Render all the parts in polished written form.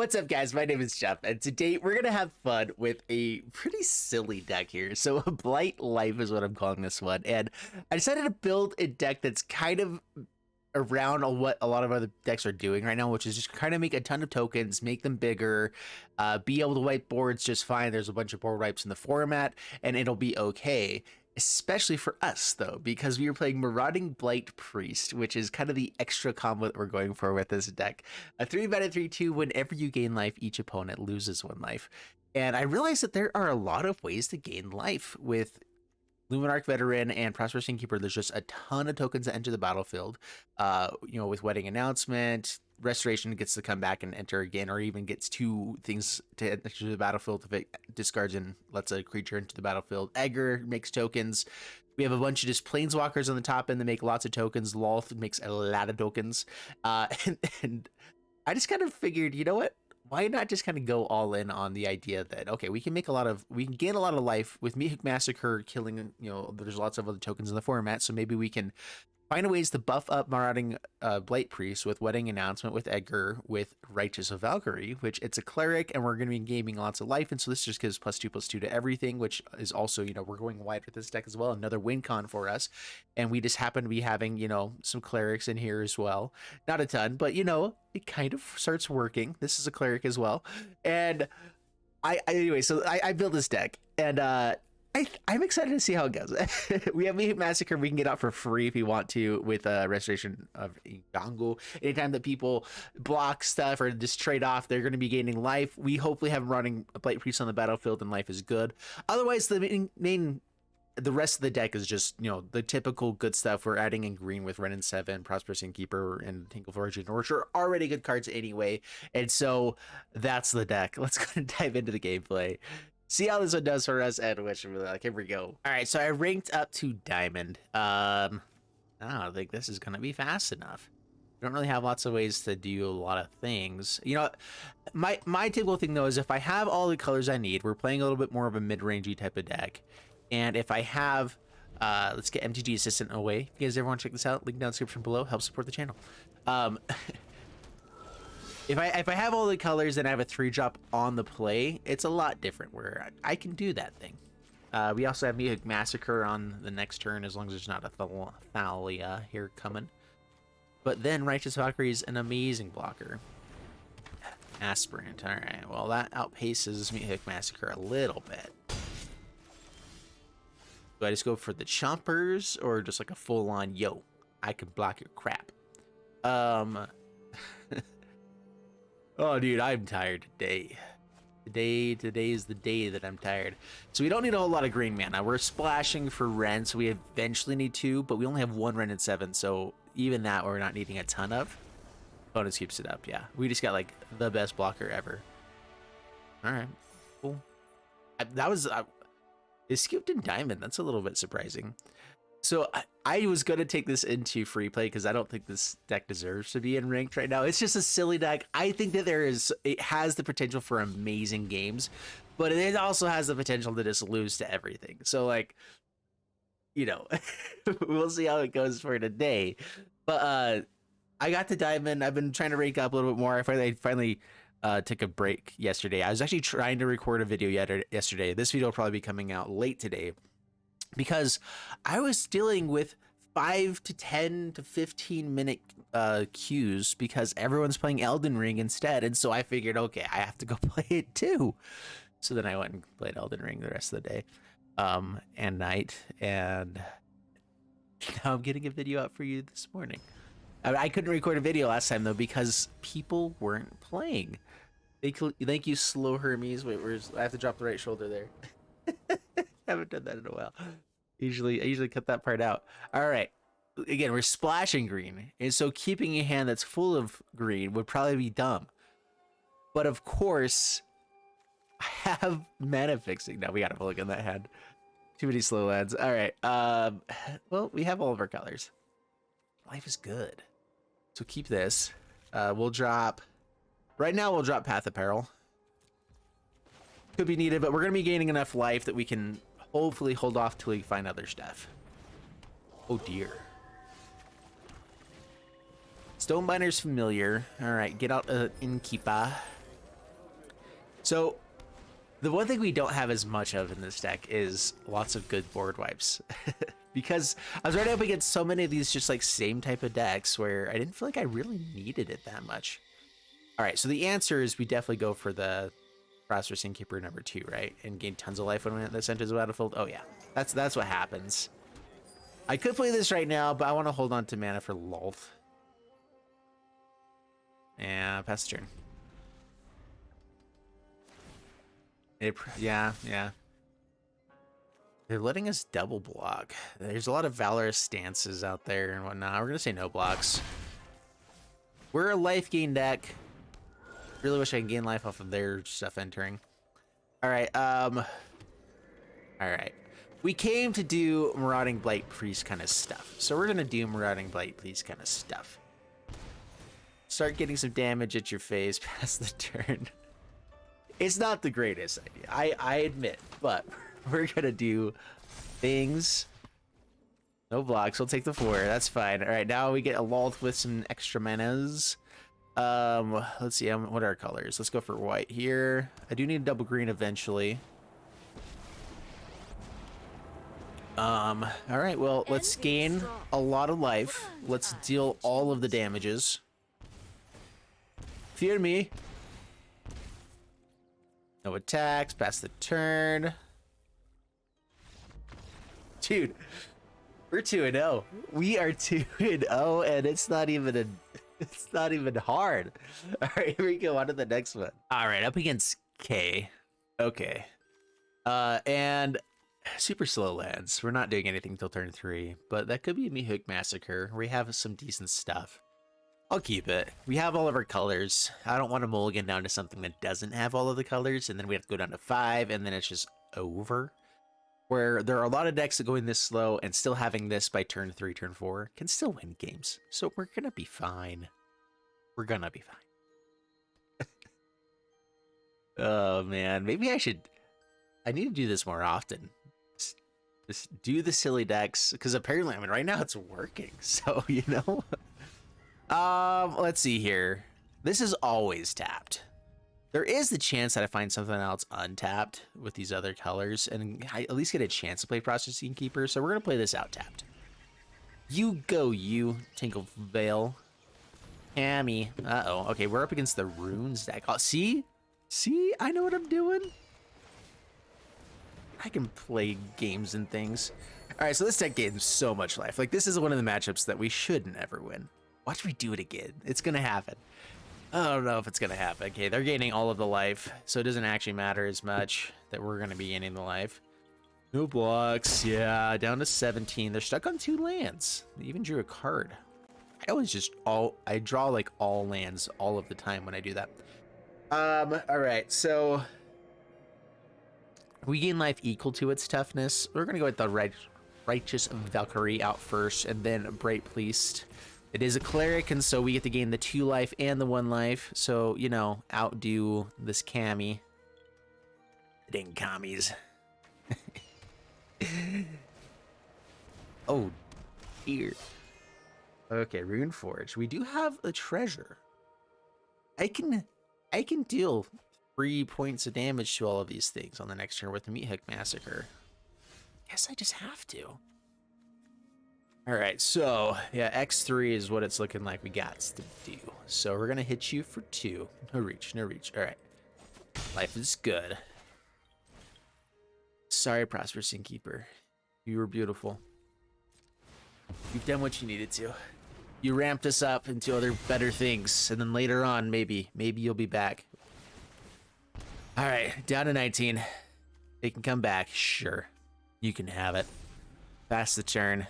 What's up, guys? My name is Jeff, and today we're gonna have fun with a pretty silly deck here. So, Blight Life is what I'm calling this one, and I decided to build a deck that's kind of around what a lot of other decks are doing right now, which is just kind of make a ton of tokens, make them bigger, be able to wipe boards just fine. There's a bunch of board wipes in the format, and it'll be okay. Especially for us, though, because we are playing Marauding Blight-Priest, which is kind of the extra combo that we're going for with this deck. A 3-mana 3/2, whenever you gain life, each opponent loses 1 life. And I realized that there are a lot of ways to gain life with Lunarch Veteran and Prosperous Innkeeper. There's just a ton of tokens that enter the battlefield. With Wedding Announcement, Restoration gets to come back and enter again, or even gets 2 things to enter the battlefield if it discards and lets a creature into the battlefield. Edgar makes tokens. We have a bunch of just planeswalkers on the top end that make lots of tokens. Lolth makes a lot of tokens. And I just kind of figured, you know what? Why not just kind of go all in on the idea that, okay, we can gain a lot of life with Meathook Massacre killing, there's lots of other tokens in the format, so maybe we can find ways to buff up Marauding Blight-Priest with Wedding Announcement, with Edgar, with Righteous Valkyrie, which it's a cleric, and we're going to be gaming lots of life, and so this just gives +2/+2 to everything, which is also, we're going wide with this deck as well, another win con for us, and we just happen to be having, some clerics in here as well. Not a ton, but, it kind of starts working. This is a cleric as well, and I built this deck, and I'm excited to see how it goes. We have Meathook Massacre. We can get out for free if you want to with Restoration of Eiganjo. Anytime that people block stuff or just trade off, they're going to be gaining life. We hopefully have running a Blight-Priest on the battlefield and life is good. Otherwise, the rest of the deck is just, the typical good stuff. We're adding in green with Wrenn and Seven, Prosperous Innkeeper, and Tangled Florahedron, which are already good cards anyway. And so that's the deck. Let's go and dive into the gameplay. See how this one does for us, and which we're like, here we go. All right, so I ranked up to Diamond. I don't think this is gonna be fast enough. I don't really have lots of ways to do a lot of things. My typical thing though is if I have all the colors I need, we're playing a little bit more of a mid-rangey type of deck. And if I have, let's get MTG Assistant away. If you guys ever want to check this out, link down in the description below. Help support the channel. If I have all the colors and I have a 3-drop on the play, it's a lot different where I can do that thing. We also have Meathook Massacre on the next turn as long as there's not a Thalia here coming. But then Righteous Valkyrie is an amazing blocker. Aspirant. All right, well that outpaces Meathook Massacre a little bit. Do I just go for the chompers or just like a full-on, yo, I can block your crap? Oh, dude, I'm tired today. Today is the day that I'm tired. So we don't need a whole lot of green mana. We're splashing for Wrenn, so we eventually need 2, but we only have 1 Wrenn and 7, so even that we're not needing a ton of. Bonus keeps it up, yeah. We just got like the best blocker ever. All right, cool. That was it scooped in Diamond. That's a little bit surprising. So I was going to take this into free play because I don't think this deck deserves to be in ranked right now. It's just a silly deck. I think that it has the potential for amazing games, but it also has the potential to just lose to everything. So like, we'll see how it goes for today. But I got to Diamond. I've been trying to rank up a little bit more. I finally took a break yesterday. I was actually trying to record a video yesterday. This video will probably be coming out late today, because I was dealing with 5 to 10 to 15 minute queues because everyone's playing Elden Ring instead. And so I figured, okay, I have to go play it too. So then I went and played Elden Ring the rest of the day and night. And now I'm getting a video out for you this morning. I couldn't record a video last time though because people weren't playing. Thank you, Slow Hermes. Wait, I have to drop the right shoulder there. Haven't done that in a while. I usually cut that part out. All right, again, we're splashing green, and so keeping a hand that's full of green would probably be dumb. But of course, I have mana fixing. Now we gotta look in that hand. Too many slow lands. All right. Well, we have all of our colors. Life is good. So keep this. We'll drop. Right now, we'll drop Path of Peril. Could be needed, but we're gonna be gaining enough life that we can hopefully hold off till we find other stuff. Oh dear. Stonebinder's familiar. All right, get out Innkeeper. So the one thing we don't have as much of in this deck is lots of good board wipes. Because I was right up against so many of these just like same type of decks where I didn't feel like I really needed it that much. All right, so the answer is we definitely go for the Prosperous Innkeeper number 2, right? And gain tons of life when the Centaur's battlefield. Oh yeah, that's what happens. I could play this right now, but I want to hold on to mana for Lolth. Yeah, pass the turn. Yeah. They're letting us double block. There's a lot of valorous stances out there and whatnot. We're gonna say no blocks. We're a life gain deck. Really wish I could gain life off of their stuff entering. All right. We came to do Marauding Blight-Priest kind of stuff. So we're gonna do Marauding Blight-Priest kind of stuff. Start getting some damage at your face past the turn. It's not the greatest idea, I admit, but we're gonna do things. No blocks, we'll take the 4, that's fine. All right, now we get a Lolth with some extra manas. Let's see, what are our colors? Let's go for white here. I do need a double green eventually. All right, well, let's gain a lot of life. Let's deal all of the damages. Fear me. No attacks, pass the turn. Dude, we're 2-0. We are 2-0, and it's not even hard. All right, here we go on to the next one. All right, up against K. Okay. And super slow lands. We're not doing anything till turn 3, but that could be a Meathook Massacre. We have some decent stuff. I'll keep it. We have all of our colors. I don't want to mulligan down to something that doesn't have all of the colors, and then we have to go down to 5, and then it's just over. Where there are a lot of decks that go in this slow, and still having this by turn 3, turn 4 can still win games. So we're gonna be fine. We're gonna be fine. Oh man, maybe I need to do this more often. Just do the silly decks, because apparently, I mean, right now it's working. So, you know. Let's see here. This is always tapped. There is the chance that I find something else untapped with these other colors, and I at least get a chance to play Prosperous Innkeeper, so we're gonna play this out tapped. You go, you, Tangled Veil. Hammy. Uh-oh. Okay, we're up against the Runes deck. Oh, see? See? I know what I'm doing. I can play games and things. All right, so this deck gains so much life. Like, this is one of the matchups that we should never win. Watch me do it again. It's gonna happen. I don't know if it's gonna happen. Okay, they're gaining all of the life, so it doesn't actually matter as much that we're gonna be gaining the life. No blocks. Yeah, down to 17. They're stuck on 2 lands. They even drew a card. I draw like all lands all of the time when I do that. All right, so we gain life equal to its toughness. We're gonna go with the Righteous Valkyrie out first, and then Blight-Priest. It is a cleric, and so we get to gain the 2 life and the 1 life. So, you know, outdo this Kami. Dang commies. Oh, dear. Okay, Rune Forge. We do have a treasure. I can deal 3 points of damage to all of these things on the next turn with the Meathook Massacre. Guess I just have to. All right, so yeah, X3 is what it's looking like we got to do. So we're gonna hit you for 2. No reach, no reach. All right, life is good. Sorry, Prosperous Innkeeper. You were beautiful. You've done what you needed to. You ramped us up into other better things, and then later on, maybe you'll be back. All right, down to 19. They can come back, sure. You can have it. Pass the turn.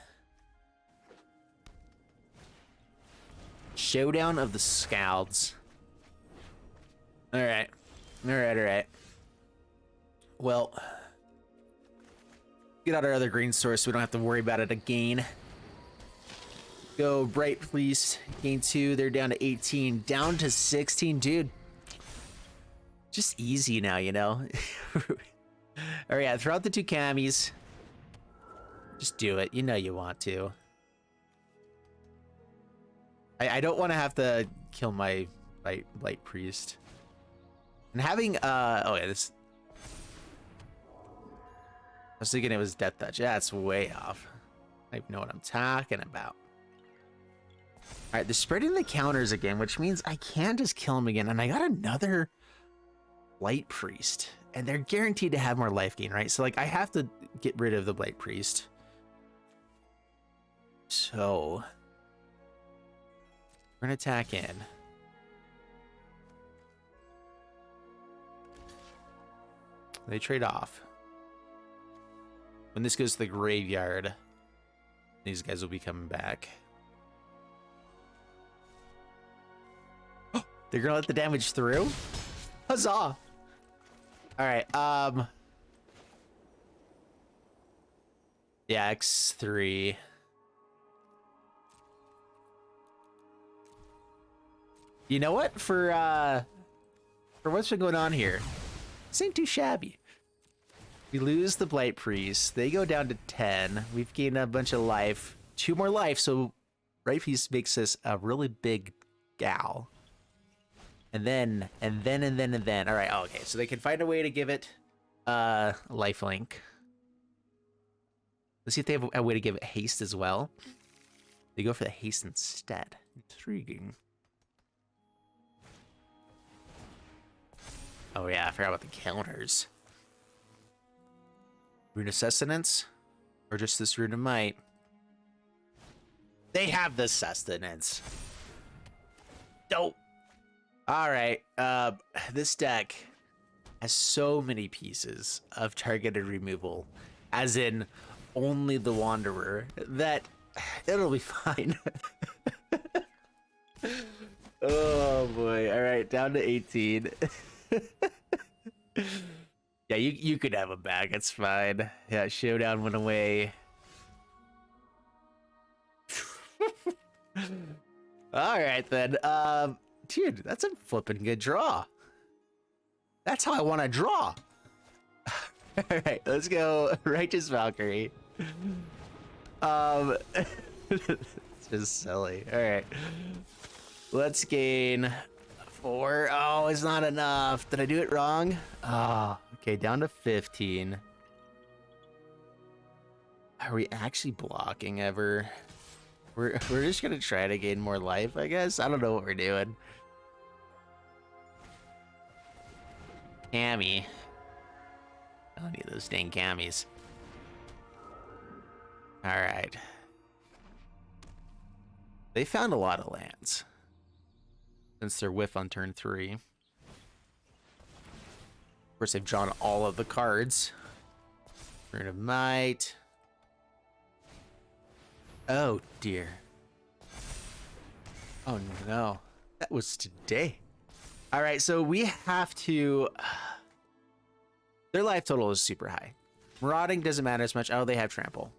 Showdown of the Scalds. All right. Well, get out our other green source so we don't have to worry about it again. Go Blight-Priest, gain 2. They're down to 18, down to 16, dude. Just easy now, you know. All right, throw out the 2 Kamis. Just do it. You know you want to. I don't want to have to kill my Blight-Priest. And having, oh yeah, this... I was thinking it was Death Touch. Yeah, it's way off. I don't even know what I'm talking about. All right, they're spreading the counters again, which means I can just kill him again. And I got another Blight-Priest. And they're guaranteed to have more life gain, right? So, like, I have to get rid of the Blight-Priest. So, we're going to attack in. They trade off. When this goes to the graveyard, these guys will be coming back. Oh, they're gonna let the damage through? Huzzah! All right, yeah, X3. You know what? For what's been going on here, this ain't too shabby. We lose the Blight-Priest. They go down to 10. We've gained a bunch of life. 2 more life, so Blight-Priest makes us a really big gal. And then. All right, oh, okay, so they can find a way to give it lifelink. Let's see if they have a way to give it haste as well. They go for the haste instead. Intriguing. Oh yeah, I forgot about the counters. Rune of Sustenance? Or just this Rune of Might? They have the Sustenance. Dope. Alright, this deck has so many pieces of targeted removal, as in only the Wanderer, that it'll be fine. Oh boy, alright, down to 18. Yeah, you could have him back. It's fine. Yeah, Showdown went away. All right then. Dude, that's a flipping good draw. That's how I want to draw. All right, let's go. Righteous Valkyrie. It's just silly. All right, let's gain 4. Oh, it's not enough. Did I do it wrong? Oh, okay, down to 15. Are we actually blocking ever? We're just gonna try to gain more life, I guess. I don't know what we're doing. Cammy. I don't need those dang cammies. All right. They found a lot of lands since their whiff on turn 3. Of course, they've drawn all of the cards. Rune of Might. Oh, dear. Oh, no. That was today. All right, so we have to... Their life total is super high. Marauding doesn't matter as much. Oh, they have Trample.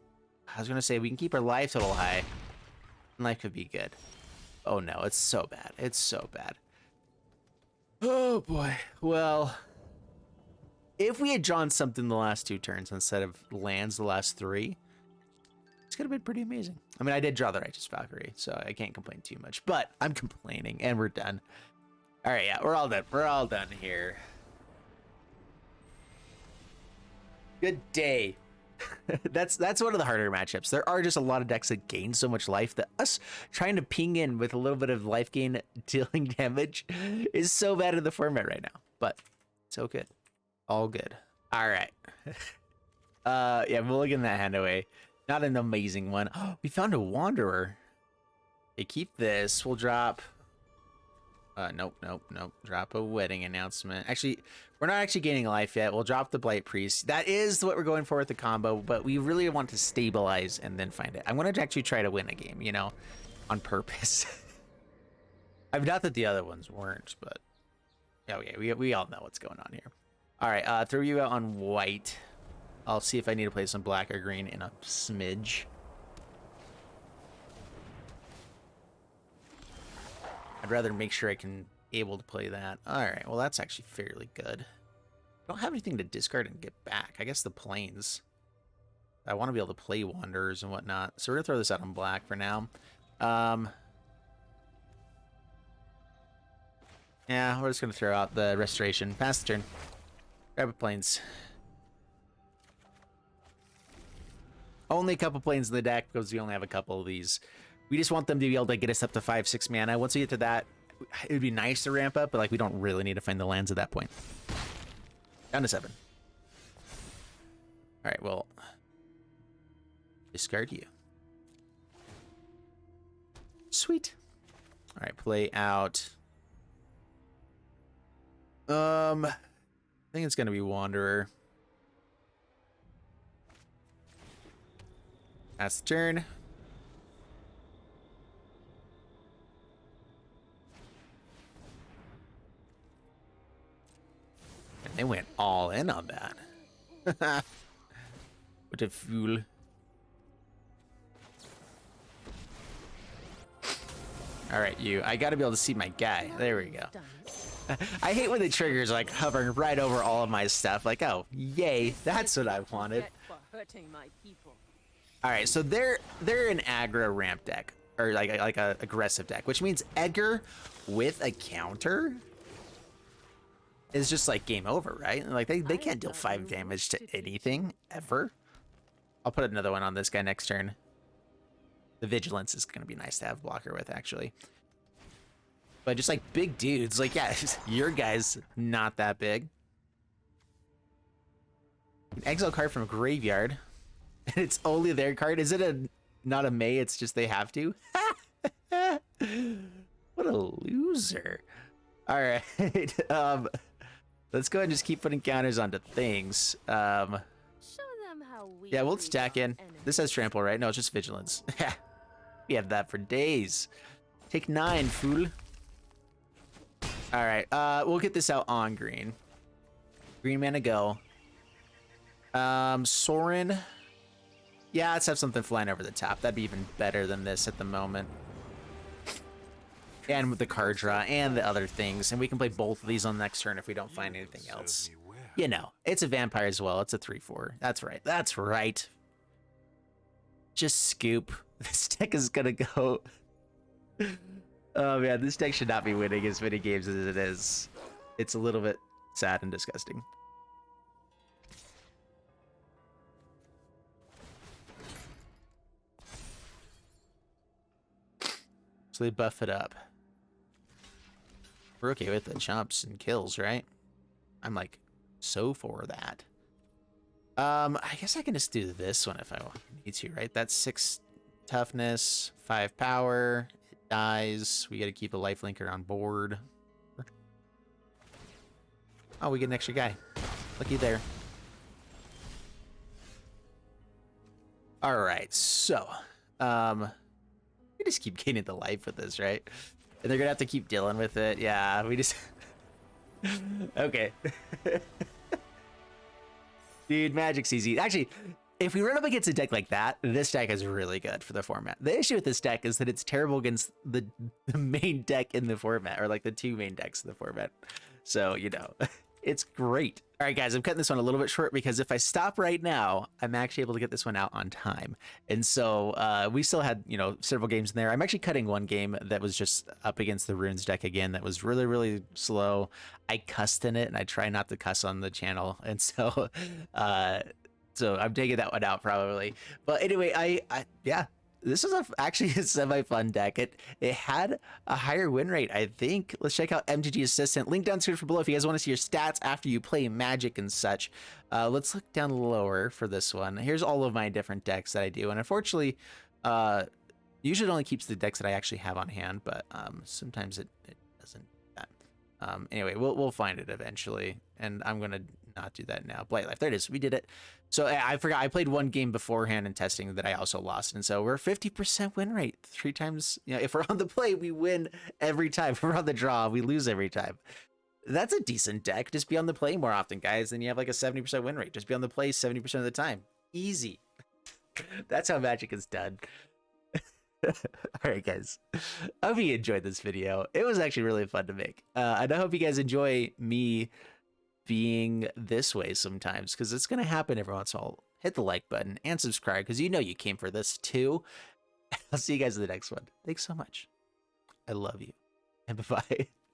I was going to say, we can keep our life total high. And life could be good. Oh, no, it's so bad. It's so bad. Oh, boy. Well... If we had drawn something the last 2 turns instead of lands the last 3, it's gonna have been pretty amazing. I mean, I did draw the Righteous Valkyrie, so I can't complain too much, but I'm complaining, and we're done. All right, yeah, we're all done. We're all done here. Good day. That's one of the harder matchups. There are just a lot of decks that gain so much life that us trying to ping in with a little bit of life gain dealing damage is so bad in the format right now, but it's so good. All good. All right. Yeah, we'll look in that hand away. Not an amazing one. Oh, we found a Wanderer. Okay, keep this. We'll drop... Nope. Drop a wedding announcement. Actually, we're not actually gaining life yet. We'll drop the Blight-Priest. That is what we're going for with the combo, but we really want to stabilize and then find it. I'm going to actually try to win a game, you know, on purpose. I mean, not that the other ones weren't, but... Oh, yeah, we all know what's going on here. All right, throw you out on white. I'll see if I need to play some black or green in a smidge. I'd rather make sure I can able to play that. All right, well, that's actually fairly good. I don't have anything to discard and get back. I guess the planes. I want to be able to play Wanderers and whatnot. So we're going to throw this out on black for now. Yeah, we're just gonna throw out the restoration. Pass the turn. Grab a plains. Only a couple plains in the deck because we only have a couple of these. We just want them to be able to get us up to 5-6 mana. Once we get to that, it would be nice to ramp up, but like we don't really need to find the lands at that point. Down to 7. All right, well, discard you. Sweet. All right, play out. I think it's gonna be Wanderer. That's the turn. And they went all in on that. What a fool. All right, you. I gotta be able to see my guy. There we go. I hate when the trigger's like hovering right over all of my stuff. Like, oh, yay, that's what I wanted. All right, so they're an aggro ramp deck, or like a aggressive deck, which means Edgar with a counter is just like game over, right? Like they can't deal 5 damage to anything ever. I'll put another one on this guy next turn. The vigilance is gonna be nice to have blocker with, actually. But just like big dudes, like, yeah, your guy's not that big. An exile card from a graveyard. And it's only their card. Is it not a May? It's just they have to. What a loser. All right. Let's go ahead and just keep putting counters onto things. Yeah, we'll stack in. This has trample, right? No, it's just vigilance. We have that for days. Take 9, fool. All right, we'll get this out on green. Green mana go. Sorin. Yeah, let's have something flying over the top. That'd be even better than this at the moment. And with the card draw and the other things. And we can play both of these on the next turn if we don't find anything else. You know, it's a vampire as well. It's a 3/4. That's right. That's right. Just scoop. This deck is gonna go... Oh man, this deck should not be winning as many games as it is. It's a little bit sad and disgusting. So they buff it up. We're okay with the chomps and kills, right? I'm like so for that. I guess I can just do this one if I need to, right? That's 6 toughness, 5 power. Dies. We got to keep a lifelinker on board. Oh, we get an extra guy. Looky there. All right, so we just keep gaining the life with this, right? And they're gonna have to keep dealing with it. Yeah, we just okay. Dude, Magic's easy. Actually, if we run up against a deck like that, this deck is really good for the format. The issue with this deck is that it's terrible against the main deck in the format, or like the 2 main decks in the format. So, you know, it's great. All right, guys, I'm cutting this one a little bit short because if I stop right now, I'm actually able to get this one out on time. And so we still had, you know, several games in there. I'm actually cutting one game that was just up against the Runes deck again that was really, really slow. I cussed in it, and I try not to cuss on the channel. And so... so I'm taking that one out probably. But anyway, yeah, this was actually a semi-fun deck. It had a higher win rate, I think. Let's check out MTG Assistant. Link down description below if you guys want to see your stats after you play Magic and such. Let's look down lower for this one. Here's all of my different decks that I do. And unfortunately, usually it only keeps the decks that I actually have on hand, but sometimes it doesn't. Anyway, we'll find it eventually. And I'm going to not do that now. Blight Life, there it is. We did it. So I forgot, I played one game beforehand in testing that I also lost. And so we're 50% win rate 3 times. You know, if we're on the play, we win every time. If we're on the draw, we lose every time. That's a decent deck. Just be on the play more often, guys. Then you have like a 70% win rate. Just be on the play 70% of the time. Easy. That's how Magic is done. All right, guys. I hope you enjoyed this video. It was actually really fun to make. And I hope you guys enjoy me being this way sometimes, because it's going to happen every once in a while. Hit the like button and subscribe, because you know you came for this too. I'll see you guys in the next one. Thanks so much. I love you. And bye-bye.